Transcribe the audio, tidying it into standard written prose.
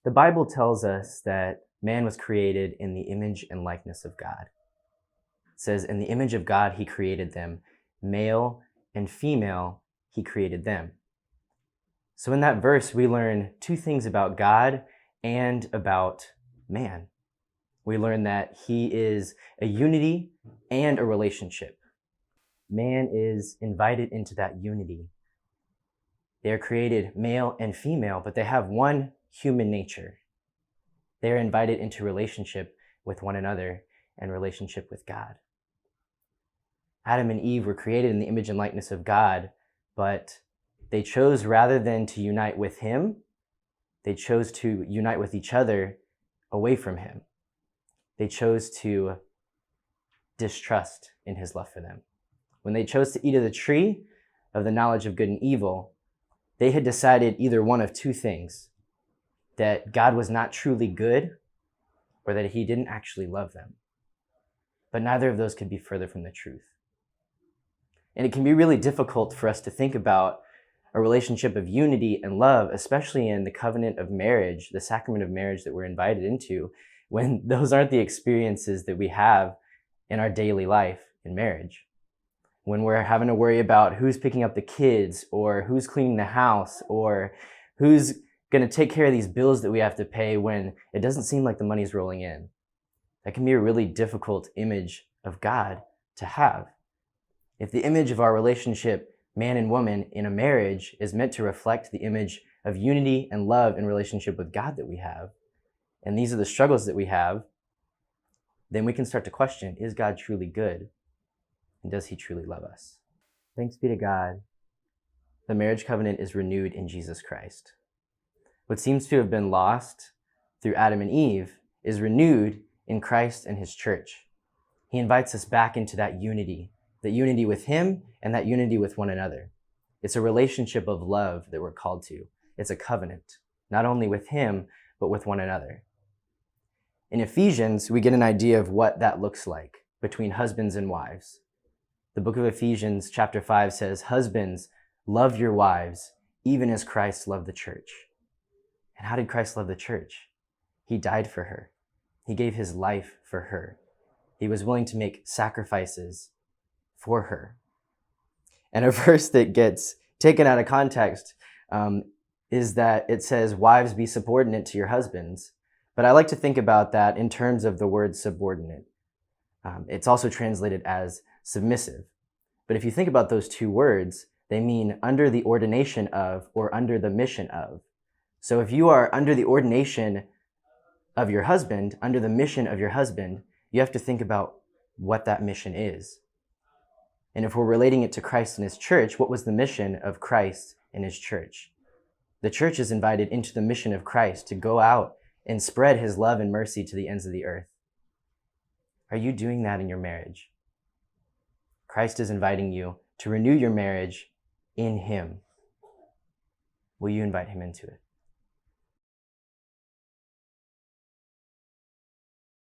The Bible tells us that man was created in the image and likeness of God. It says, in the image of God, he created them. Male and female, he created them. So in that verse, we learn two things about God and about man. We learn that he is a unity and a relationship. Man is invited into that unity. They are created male and female, but they have one human nature. They are invited into relationship with one another and relationship with God. Adam and Eve were created in the image and likeness of God, but they chose, rather than to unite with him, they chose to unite with each other away from him. They chose to distrust in his love for them. When they chose to eat of the tree of the knowledge of good and evil, they had decided either one of two things: that God was not truly good, or that he didn't actually love them. But neither of those could be further from the truth. And it can be really difficult for us to think about a relationship of unity and love, especially in the covenant of marriage, the sacrament of marriage that we're invited into, when those aren't the experiences that we have in our daily life in marriage. When we're having to worry about who's picking up the kids, or who's cleaning the house, or who's going to take care of these bills that we have to pay when it doesn't seem like the money's rolling in. That can be a really difficult image of God to have. If the image of our relationship, man and woman, in a marriage is meant to reflect the image of unity and love in relationship with God that we have, and these are the struggles that we have, then we can start to question, is God truly good? And does he truly love us? Thanks be to God. The marriage covenant is renewed in Jesus Christ. What seems to have been lost through Adam and Eve is renewed in Christ and his church. He invites us back into that unity with him and that unity with one another. It's a relationship of love that we're called to. It's a covenant, not only with him, but with one another. In Ephesians, we get an idea of what that looks like between husbands and wives. The book of Ephesians chapter 5 says, "Husbands, love your wives, even as Christ loved the church." And how did Christ love the church? He died for her. He gave his life for her. He was willing to make sacrifices for her. And a verse that gets taken out of context is that it says, "Wives, be subordinate to your husbands." But I like to think about that in terms of the word subordinate. It's also translated as submissive. But if you think about those two words, they mean under the ordination of, or under the mission of. So if you are under the ordination of your husband, under the mission of your husband, you have to think about what that mission is. And if we're relating it to Christ and his church, what was the mission of Christ and his church? The church is invited into the mission of Christ to go out and spread his love and mercy to the ends of the earth. Are you doing that in your marriage? Christ is inviting you to renew your marriage in him. Will you invite him into it?